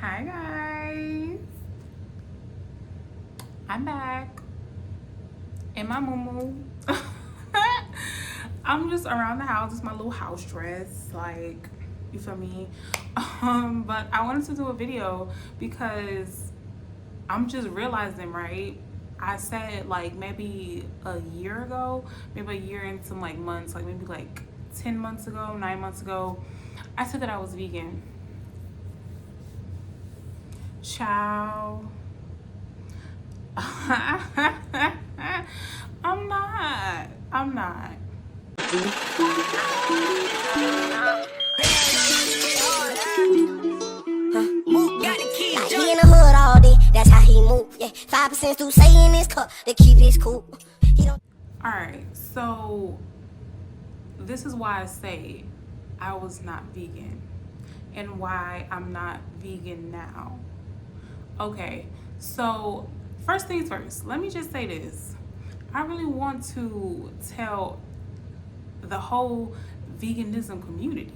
Hi guys, I'm back in my moo. I'm just around the house. It's my little house dress, like, you feel me? But I wanted to do a video because I'm just realizing, right? I said like maybe a year ago, maybe a year and some like months, like maybe like 10 months ago, 9 months ago, I said that I was vegan. Ciao. I'm not. He in the mud all day, that's how he move. Yeah, 5% 𝚘𝚖𝚎 in his cup to keep his cool. Alright, so this is why I say I was not vegan and why I'm not vegan now. Okay, so first things first, let me just say this. I really want to tell the whole veganism community,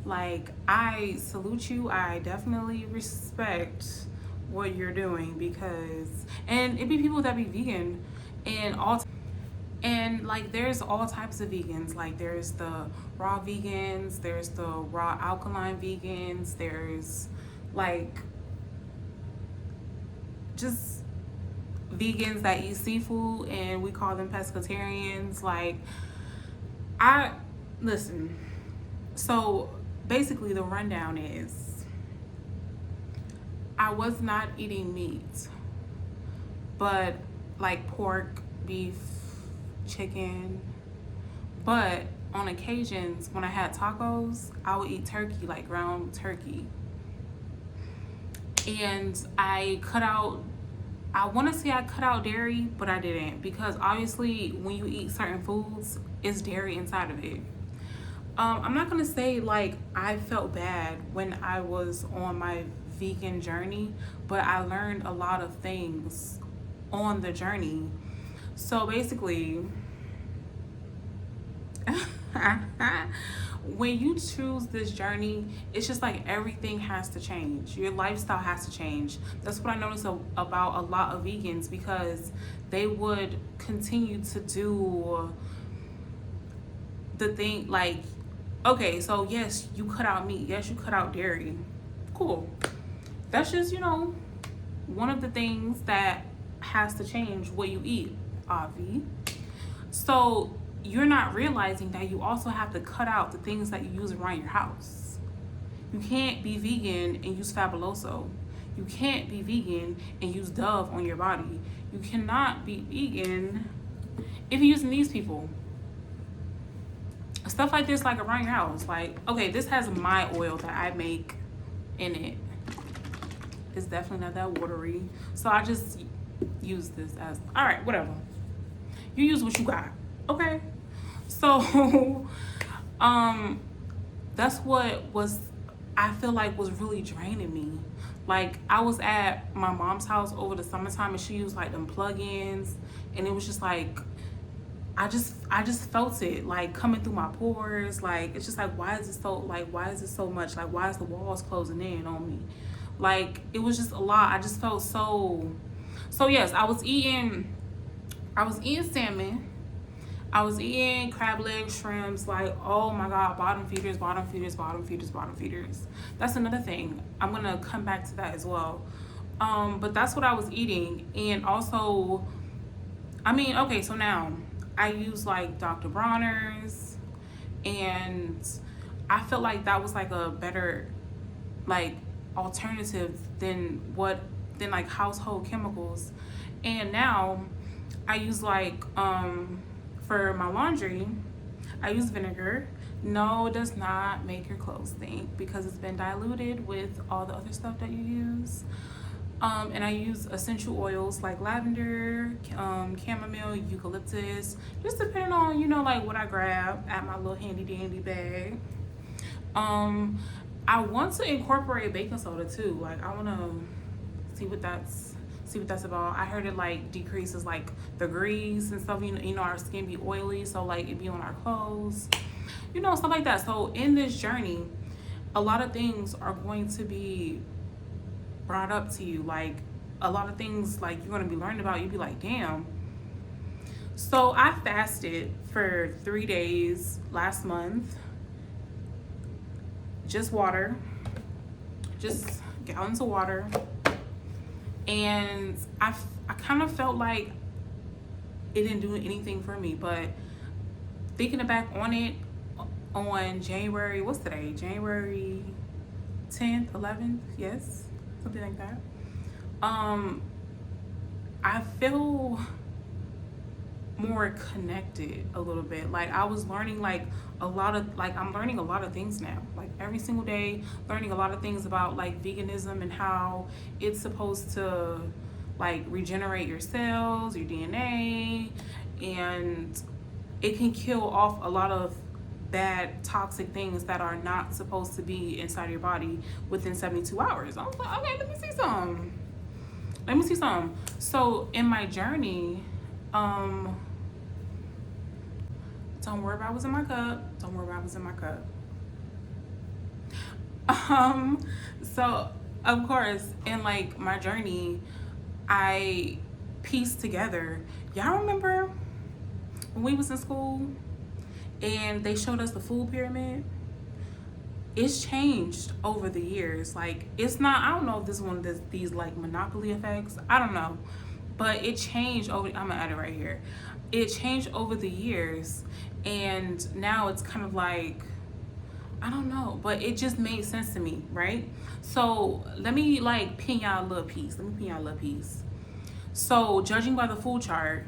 like, I salute you. I definitely respect what you're doing, because, and it be people that be vegan and like there's all types of vegans. Like there's the raw vegans, there's the raw alkaline vegans, there's like just vegans that eat seafood and we call them pescatarians. Like, listen, so basically the rundown is I was not eating meat, but like pork, beef, chicken, but on occasions when I had tacos, I would eat turkey, like ground turkey. And I cut out, I want to say I cut out dairy, but I didn't, because obviously when you eat certain foods, it's dairy inside of it. I'm not gonna say like I felt bad when I was on my vegan journey, but I learned a lot of things on the journey. So basically, when you choose this journey, it's just like everything has to change. Your lifestyle has to change. That's what I noticed about a lot of vegans, because they would continue to do the thing like, okay, so yes, you cut out meat, yes, you cut out dairy, cool. That's just, you know, one of the things that has to change what you eat, Avi. So you're not realizing that you also have to cut out the things that you use around your house. You can't be vegan and use Fabuloso. You can't be vegan and use Dove on your body. You cannot be vegan if you're using these people. Stuff like this, like around your house. Like, okay, this has my oil that I make in it. It's definitely not that watery. So I just use this as, all right, whatever. You use what you got, okay? So, that's what was, I feel like was really draining me. Like, I was at my mom's house over the summertime and she used like them plug-ins, and it was just like, I just felt it like coming through my pores. Like, it's just like, why is it so much? Like, why is the walls closing in on me? Like, it was just a lot. I just felt so yes, I was eating salmon, I was eating crab legs, shrimps, like, oh my god, bottom feeders. That's another thing. I'm gonna come back to that as well. But that's what I was eating. And also, I mean, okay, so now I use like Dr. Bronner's, and I felt like that was like a better like alternative than like household chemicals. And now I use like for my laundry, I use vinegar. No, it does not make your clothes stink, because it's been diluted with all the other stuff that you use. And I use essential oils like lavender, chamomile, eucalyptus, just depending on, you know, like what I grab at my little handy dandy bag. I want to incorporate baking soda too. Like, I want to see what that's about. I heard it like decreases like the grease and stuff. You know, our skin be oily, so like it be on our clothes, you know, stuff like that. So in this journey, a lot of things are going to be brought up to you. Like a lot of things like you're gonna be learning about, you'd be like, damn. So I fasted for 3 days last month. Just water, just gallons of water. And I kind of felt like it didn't do anything for me, but thinking back on it, on January, what's today? January 10th, 11th, yes, something like that. I feel more connected a little bit. Like I was learning I'm learning a lot of things now. Like every single day, learning a lot of things about like veganism and how it's supposed to like regenerate your cells, your DNA, and it can kill off a lot of bad toxic things that are not supposed to be inside your body within 72 hours. I was like, okay, let me see some. So in my journey, don't worry about what's in my cup. Don't worry about what's in my cup. So of course, in like my journey, I pieced together. Y'all remember when we was in school and they showed us the food pyramid? It's changed over the years. Like it's not, I don't know if this is one of these like monopoly effects. I don't know. But it changed over, I'm gonna add it right here. It changed over the years, and now it's kind of like, I don't know, but it just made sense to me, right? So let me like pin y'all a little piece. So judging by the food chart,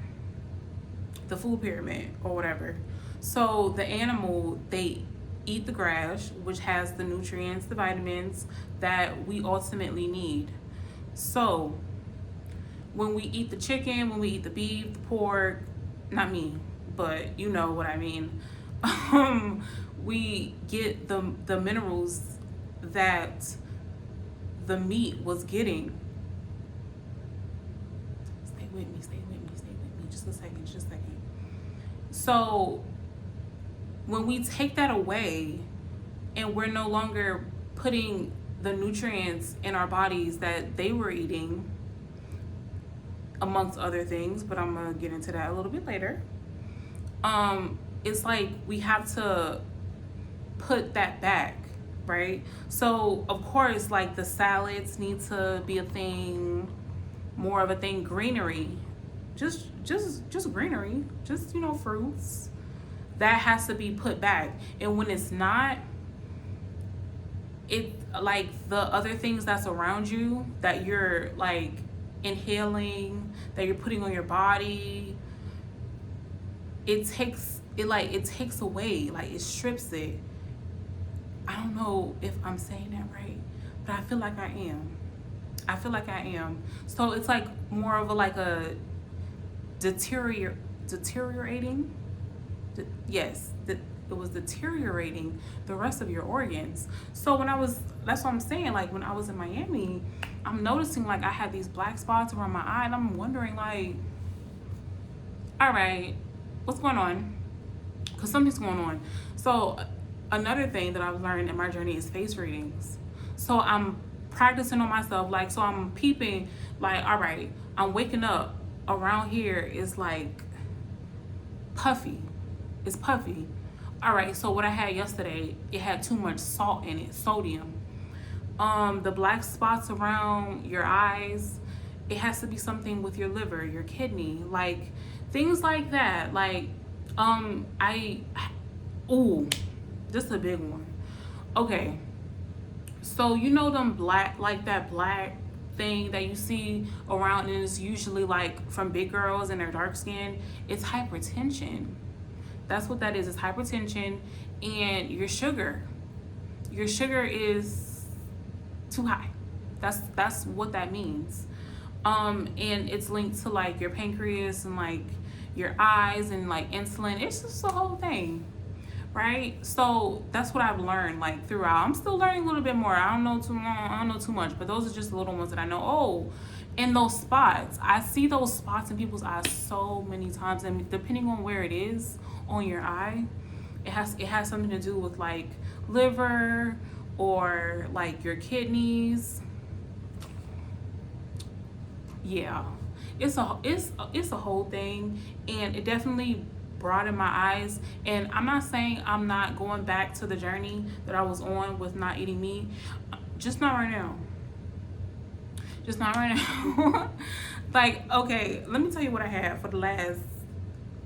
the food pyramid or whatever, so the animal, they eat the grass, which has the nutrients, the vitamins that we ultimately need. So when we eat the chicken, when we eat the beef, the pork, not me, but you know what I mean, we get the minerals that the meat was getting. Stay with me, just a second. So when we take that away and we're no longer putting the nutrients in our bodies that they were eating, amongst other things, but I'm gonna get into that a little bit later. It's like we have to put that back, right? So of course, like the salads need to be a thing, more of a thing. Greenery, just greenery, just, you know, fruits, that has to be put back. And when it's not, it like the other things that's around you that you're like inhaling, that you're putting on your body, it takes away, like it strips it. I don't know if I'm saying that right, but I feel like I am. So it's like more of a deteriorating. Yes, it was deteriorating the rest of your organs. So that's what I'm saying, like when I was in Miami, I'm noticing like I had these black spots around my eye, and I'm wondering like, all right, what's going on? Because something's going on. So another thing that I've learned in my journey is face readings. So I'm practicing on myself, like, so I'm peeping, like, all right, I'm waking up around here is like puffy. It's puffy. All right, so what I had yesterday, it had too much salt in it, sodium. The black spots around your eyes, it has to be something with your liver, your kidney, like things like that. Like, just a big one. Okay, so you know them black, like that black thing that you see around, and it's usually like from big girls and their dark skin. It's hypertension. That's what that is. It's hypertension, and your sugar is too high. That's what that means. And it's linked to like your pancreas and like your eyes and like insulin. It's just the whole thing, right? So that's what I've learned like throughout. I'm still learning a little bit more. I don't know too much, but those are just the little ones that I know. Oh, and those spots, I see those spots in people's eyes so many times, and depending on where it is on your eye, it has something to do with like liver or like your kidneys. yeah, it's a whole thing, and it definitely broadened my eyes. And I'm not saying I'm not going back to the journey that I was on with not eating meat, just not right now. Just not right now. Like, okay, let me tell you what I had for the last.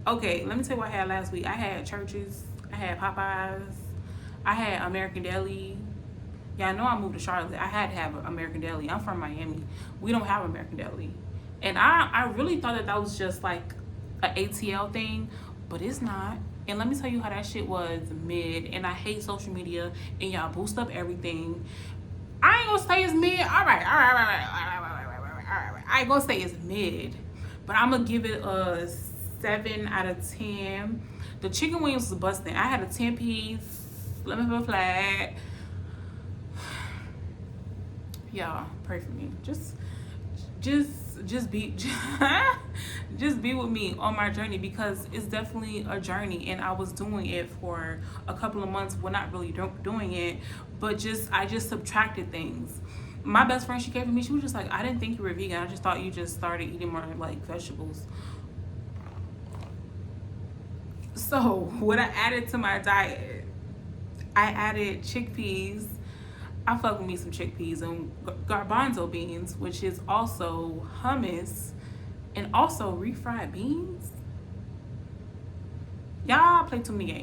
Okay, let me tell you what I had last week. I had Churches, I had Popeyes, I had American Deli. Yeah, I know I moved to Charlotte. I had to have American Deli. I'm from Miami. We don't have American Deli. And I really thought that was just like an ATL thing, but it's not. And let me tell you how that shit was mid. And I hate social media and y'all boost up everything. I ain't gonna say it's mid. All right. I ain't gonna say it's mid, but I'm gonna give it a 7 out of 10. The chicken wings was busting. I had a 10-piece, lemon pepper flag. Y'all pray for me. Just be just be with me on my journey, because it's definitely a journey, and I was doing it for a couple of months. Well, not really doing it, but I just subtracted things. My best friend, she came to me, she was just like, I didn't think you were vegan, I just thought you just started eating more like vegetables. So what I added to my diet, I added chickpeas. I fuck with me some chickpeas and garbanzo beans, which is also hummus and also refried beans. Y'all play too many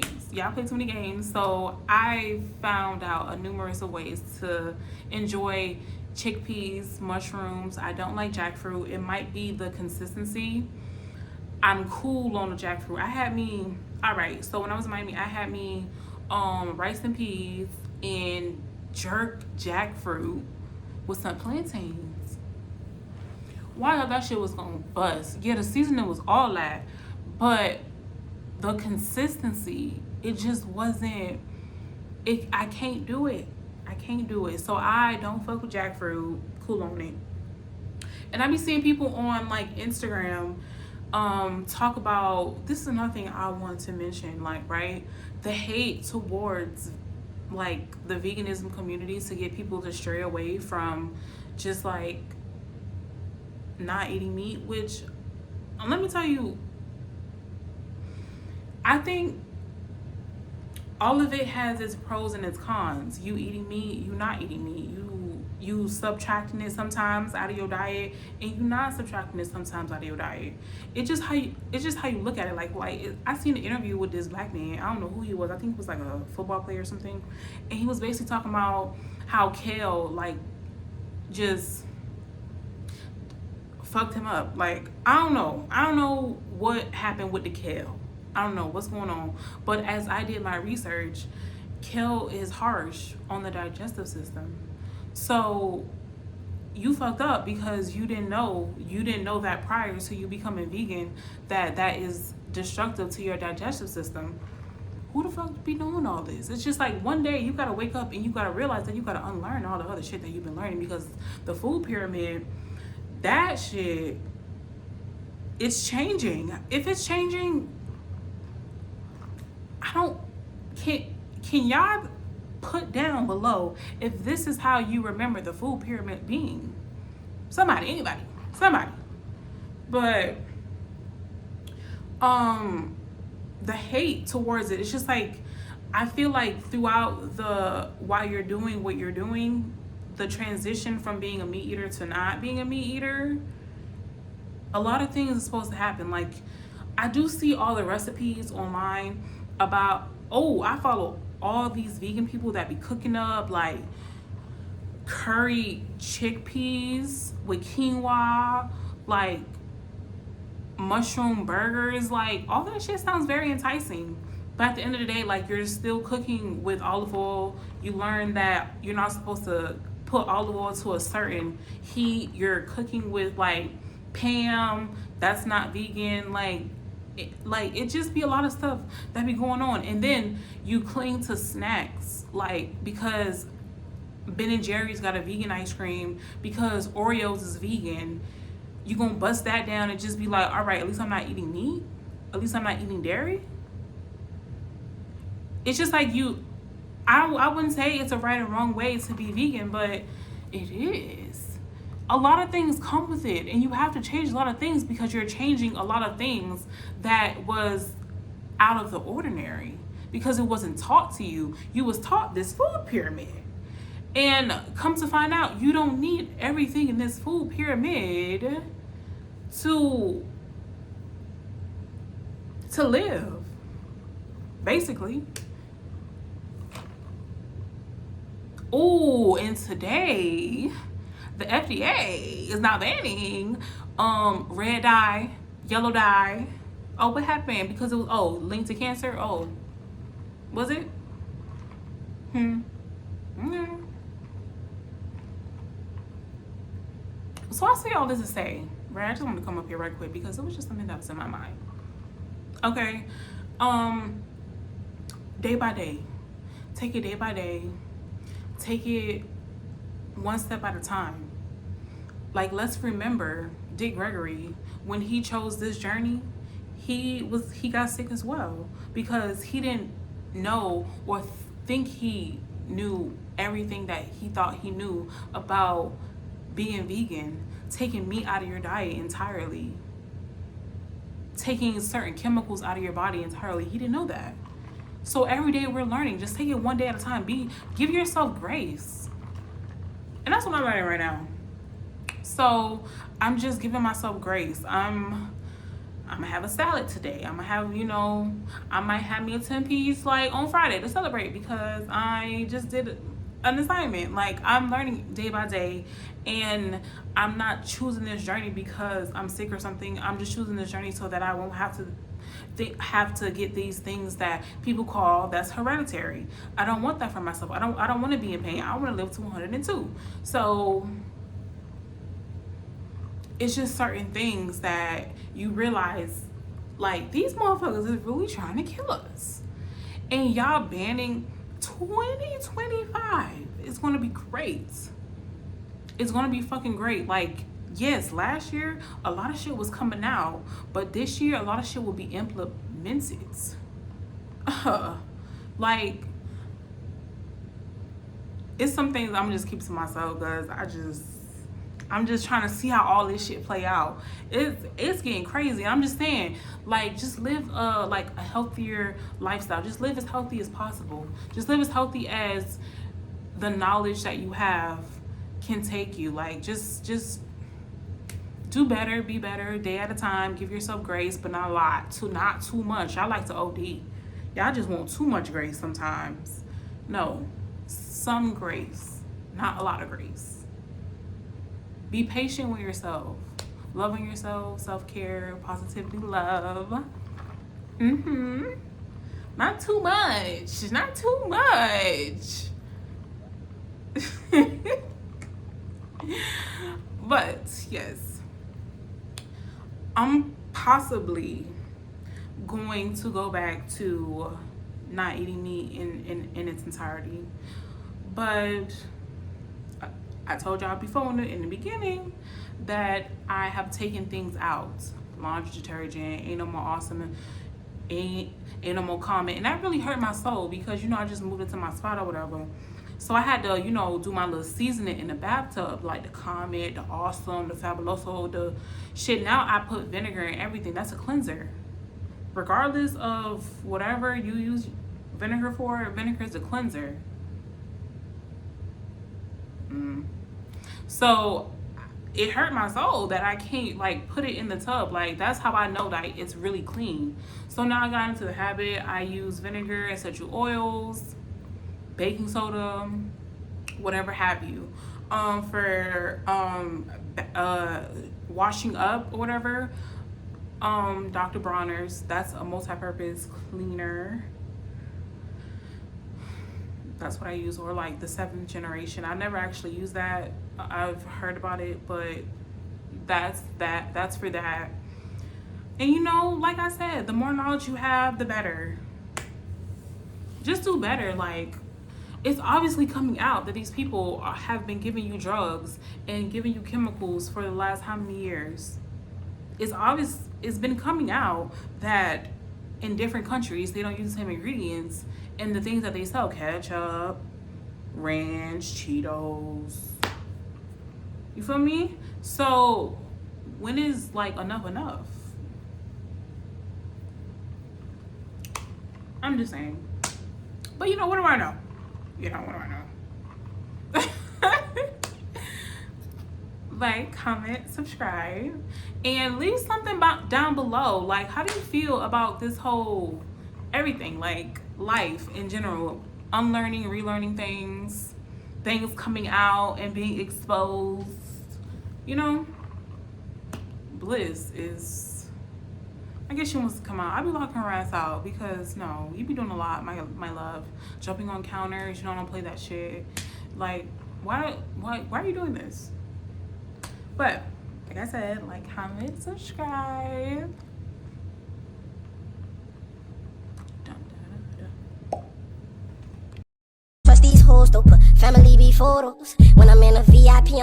games. So I found out a numerous of ways to enjoy chickpeas, mushrooms. I don't like jackfruit. It might be the consistency. I'm cool on the jackfruit. So when I was in Miami, I had me rice and peas and jerk jackfruit with some plantains. Why I thought that shit was gonna bust. Yeah, the seasoning was all that, but the consistency, it just wasn't. I can't do it. So I don't fuck with jackfruit. Cool on it. And I be seeing people on like Instagram talk about, this is another thing I want to mention, like, right, the hate towards like the veganism community to get people to stray away from just like not eating meat, which let me tell you, I think all of it has its pros and its cons. You eating meat, you not eating meat, you subtracting it sometimes out of your diet, and you not subtracting it sometimes out of your diet. It's just how you look at it. I seen an interview with this black man. I don't know who he was. I think he was like a football player or something, and he was basically talking about how kale like just fucked him up. Like, I don't know what happened with the kale. I don't know what's going on, but as I did my research, kale is harsh on the digestive system. So you fucked up because you didn't know that prior to you becoming vegan, that is destructive to your digestive system. Who the fuck be doing all this? It's just like one day you gotta wake up and you gotta realize that you gotta unlearn all the other shit that you've been learning, because the food pyramid, that shit, it's changing. If it's changing, can y'all put down below if this is how you remember the food pyramid being? Somebody. But the hate towards it, it's just like, I feel like throughout while you're doing what you're doing, the transition from being a meat eater to not being a meat eater, a lot of things are supposed to happen. Like, I do see all the recipes online about, I follow all these vegan people that be cooking up like curry chickpeas with quinoa, like mushroom burgers, like all that shit sounds very enticing. But at the end of the day, like, you're still cooking with olive oil. You learn that you're not supposed to put olive oil to a certain heat. You're cooking with like Pam, that's not vegan. It just be a lot of stuff that be going on. And then you cling to snacks, like, because Ben & Jerry's got a vegan ice cream, because Oreos is vegan, you gonna bust that down and just be like, all right, at least I'm not eating meat, at least I'm not eating dairy. It's just like, I wouldn't say it's a right or wrong way to be vegan, but it is. a lot of things come with it, and you have to change a lot of things because you're changing a lot of things that was out of the ordinary because it wasn't taught to you. You was taught this food pyramid, and come to find out, you don't need everything in this food pyramid to live, basically. Oh, and today the FDA is now banning red dye, yellow dye. Oh, what happened? Because it was linked to cancer. Oh, was it? Okay. So I say all this to say, right? I just want to come up here right quick because it was just something that was in my mind. Okay, day by day, take it day by day, take it one step at a time. Like, let's remember Dick Gregory, when he chose this journey, he got sick as well because he didn't know or think he knew everything that he thought he knew about being vegan, taking meat out of your diet entirely, taking certain chemicals out of your body entirely. He didn't know that. So every day we're learning. Just take it one day at a time. Give yourself grace. And that's what I'm learning right now. So I'm just giving myself grace. I'm gonna have a salad today. I'm gonna have, I might have me a 10-piece like on Friday to celebrate because I just did an assignment. Like, I'm learning day by day, and I'm not choosing this journey because I'm sick or something. I'm just choosing this journey so that I won't have to get these things that people call that's hereditary. I don't want that for myself. I don't want to be in pain. I want to live to 102. So it's just certain things that you realize, like, these motherfuckers is really trying to kill us. And y'all banning 2025 is going to be great. It's going to be fucking great. Like, yes, last year, a lot of shit was coming out. But this year, a lot of shit will be implemented. Like, it's some things I'm just keeping to myself because I'm just trying to see how all this shit play out. It's getting crazy. I'm just saying, like, just live like a healthier lifestyle. Just live as healthy as possible. Just live as healthy as the knowledge that you have can take you. Like, just do better, be better, day at a time. Give yourself grace, but not a lot. Not too much. I like to OD. Y'all just want too much grace sometimes. No, some grace, not a lot of grace. Be patient with yourself. Love on yourself, self-care, positivity, love. Not too much. Not too much. But yes, I'm possibly going to go back to not eating meat in its entirety. But I told y'all before in the beginning that I have taken things out. Laundry detergent, ain't no more awesome, ain't no more comment. And that really hurt my soul because, I just moved into my spot or whatever. So I had to, do my little seasoning in the bathtub, like the Comet, the Awesome, the Fabuloso, the shit. Now I put vinegar in everything. That's a cleanser. Regardless of whatever you use vinegar for, vinegar is a cleanser. So it hurt my soul that I can't, like, put it in the tub. Like, that's how I know that it's really clean. So now I got into the habit. I use vinegar, essential oils, baking soda, whatever have you, for washing up or whatever. Dr. Bronner's, that's a multi-purpose cleaner. That's what I use. Or like the 7th generation. I never actually used that. I've heard about it, but that's for that. And like I said, the more knowledge you have, the better. Just do better. Like, it's obviously coming out that these people have been giving you drugs and giving you chemicals for the last how many years? It's obvious. It's been coming out that in different countries they don't use the same ingredients in the things that they sell: ketchup, ranch, Cheetos. You feel me? So when is like enough? I'm just saying. But you know, what do I know? What do I know? Like, comment, subscribe, and leave something down below. Like, how do you feel about this whole everything, like life in general, unlearning, relearning things coming out and being exposed? Bliss is, I guess she wants to come out. I be locking her ass out because no, you be doing a lot, my love. Jumping on counters, don't play that shit. Like, why are you doing this? But like I said, like, comment, subscribe. Trust these hoes, don't put family before those. When I'm in a VIP